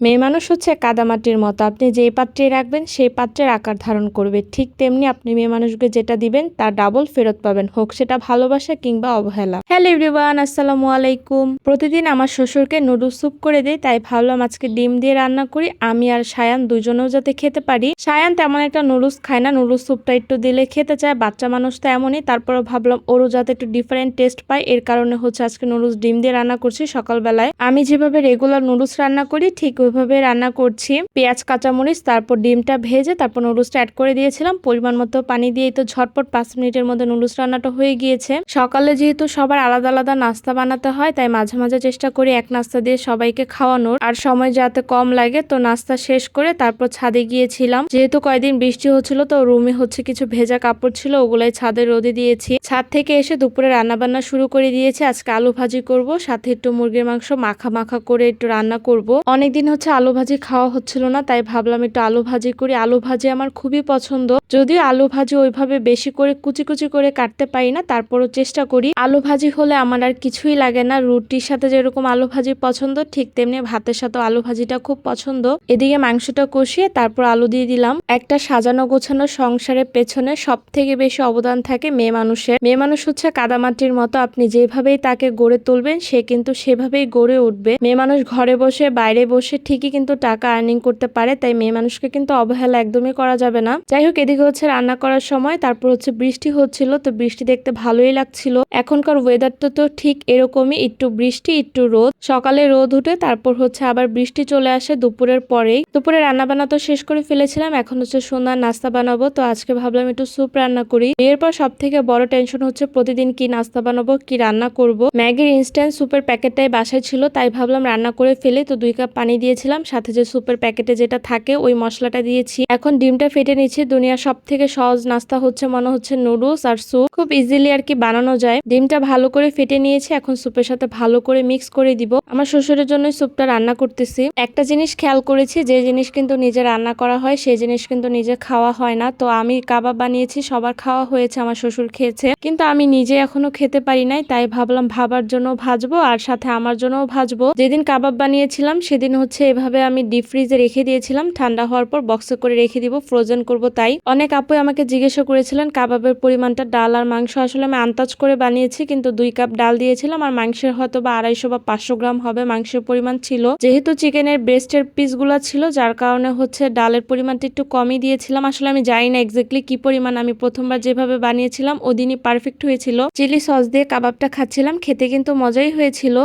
মেয়ে মানুষ হচ্ছে কাদামাটির মতো, আপনি যেই পাত্রে রাখবেন সেই পাত্রের আকার ধারণ করবে। ঠিক তেমনি আপনি মেয়ে মানুষকে যেটা দিবেন তার ডাবল ফেরত পাবেন, হোক সেটা ভালোবাসা কিংবা অবহেলা। হ্যালো এভরিওয়ান, আসসালামু আলাইকুম। প্রতিদিন আমার শ্বশুরকে নুডলস স্যুপ করে দেই, তাই ভাবলাম আজকে ডিম দিয়ে রান্না করি, আমি আর সায়ান দুজনেও যাতে খেতে পারি। সায়ান তেমন একটা নুডলস খায় না, নুডলস স্যুপটা একটু দিলে খেতে চায়, বাচ্চা মানুষ তো এমনই। তারপরে ভাবলাম ওরও যাতে একটু ডিফারেন্ট টেস্ট পায়, এর কারণে হচ্ছে আজকে নুডলস ডিম দিয়ে রান্না করছি। সকালবেলায় আমি যেভাবে রেগুলার নুডলস রান্না করি ঠিক ওইভাবে রান্না করছি। পেঁয়াজ, কাঁচামরিচ, তারপর ডিমটা ভেজে তারপর নুডলসটা অ্যাড করে দিয়েছিলাম পরিমাণ মতো পানি দিয়ে। তো ঝটপট 5 মিনিটের মধ্যে নুডলস রান্নাটা হয়ে গিয়েছে। সকালে যেহেতু সবার আলাদা আলাদা নাস্তা বানাতে হয়, তাই মাঝে মাঝে চেষ্টা করি এক নাস্তা দিয়ে সবাইকে খাওয়ানোর, আর সময় যাতে কম লাগে। তো নাস্তা শেষ করে তারপর ছাদে গিয়েছিলাম, যেহেতু কয়েকদিন বৃষ্টি হচ্ছিল তো রুমে হচ্ছে কিছু ভেজা কাপড় ছিল, ওগুলাই ছাদে রোদে দিয়েছি। ছাদ থেকে এসে দুপুরে রান্না বান্না শুরু করে দিয়েছি। আজকে আলু ভাজি করব, সাথে একটু মুরগির মাংস মাখা মাখা করে একটু রান্না করব। অনেকদিন হচ্ছে আলু ভাজি খাওয়া হচ্ছিল না, তাই ভাবলাম একটু আলু ভাজি করি। আলু ভাজি আমার খুবই পছন্দ, যদিও আলু ভাজি ওইভাবে বেশি করে কুচি কুচি করে কাটতে পারি না, তারপরও চেষ্টা করি। আলু ভাজি হলে আমার আর কিছুই লাগে না। রুটির সাথে যেরকম আলু ভাজি পছন্দ, ঠিক তেমনি ভাতের সাথে আলু ভাজিটা খুব পছন্দ। এদিকে মাংসটা কষিয়ে তারপর আলু দিয়ে দিলাম। একটা সাজানো গোছানো সংসারের পেছনে সব থেকে বেশি অবদান থাকে মেয়ে মানুষের। মেয়ে মানুষ হচ্ছে কাদামাটির মতো, আপনি যেভাবেই তাকে গড়ে তুলবেন সে কিন্তু সেভাবেই গড়ে উঠবে। মেয়ে মানুষ ঘরে বসে বাইরে বসে ঠিকই কিন্তু টাকা আর্নিং করতে পারে, তাই মেয়ে মানুষকে কিন্তু অবহেলা একদমই করা যাবে না। যাই হোক, এদিকে হচ্ছে রান্না করার সময় তারপর হচ্ছে বৃষ্টি হচ্ছিল, তো বৃষ্টি দেখতে ভালোই লাগছিল। এখনকার ওয়েদারটা তো ঠিক এরকমই, একটু বৃষ্টি একটু রোদ। সকালে রোদ উঠে তারপর হচ্ছে আবার বৃষ্টি চলে আসে দুপুরের পরেই। দুপুরে রান্না বান্না তো শেষ করে ফেলেছিলাম, এখন হচ্ছে সন্ধ্যার নাস্তা বানাবো। তো আজকে ভাবলাম একটু স্যুপ রান্না করি। বিয়ের পর সব থেকে বড় টেনশন হচ্ছে প্রতিদিন কি নাস্তা বানাবো, কি রান্না করব। ম্যাগির ইনস্ট্যান্ট স্যুপের প্যাকেটটাই বাসায় ছিল, তাই ভাবলাম রান্না করে ফেলি। তো 2 কাপ পানি দিয়েছিলাম, সাথে যে স্যুপের প্যাকেটে যেটা থাকে ওই মশলাটা দিয়েছি। এখন ডিমটা ফেটে নিচ্ছি। দুনিয়ার সব থেকে সহজ নাস্তা হচ্ছে মনে হচ্ছে নুডলস আর স্যুপ, খুব ইজিলি আর কি বানানো যায়। ডিমটা ভালো করে ফেটে নিয়েছি, এখন স্যুপের সাথে ভালো করে মিক্স করে দিব। আমার শ্বশুরের জন্য স্যুপটা রান্না করতেছি। একটা জিনিস খেয়াল করেছি, যে জিনিস কিন্তু নিজে রান্না করা হয় সেই জিনিস কিন্তু নিজে খাওয়া হয় না। তো আমি কাবাব বানিয়েছি, সবার খাওয়া হয়েছে, আমার শ্বশুর খেয়েছে, কিন্তু আমি নিজে এখনো খেতে পারি নাই। তাই ভাবলাম ভাবার জন্য ভাজবো আর সাথে আমার জন্যও ভাজবো। যেদিন কাবাব বানিয়েছিলাম সেদিন হচ্ছে এভাবে আমি ডিপ ফ্রিজে রেখে দিয়েছিলাম, ঠান্ডা হওয়ার পর বক্সে করে রেখে দিব, ফ্রোজেন করব। তাই অনেক আপুই আমাকে জিজ্ঞাসা করেছিলেন কাবাবের পরিমাণটা। ডাল আর মাংস আসলে আমি আন্দাজ করে বানিয়েছি, কিন্তু 2 কাপ ডাল দিয়েছিলাম, আর মাংসের হয়তো বা 250 বা 500 গ্রাম হবে মাংসের পরিমাণ ছিল। যেহেতু চিকেনের ব্রেস্টের পিসগুলো ছিল, যার কারণে হচ্ছে ডালের পরিমাণটা একটু কমই দিয়েছিলাম। আসলে আমি জানি না এক্স্যাক্টলি কি পরিমাণ, আমি প্রথমবার যেভাবে বানিয়েছিলাম ওদিনই পারফেক্ট হয়েছিল। চিলি সস দিয়ে কাবাবটা খাচ্ছিলাম, খেতে কিন্তু মজাই হয়েছিল।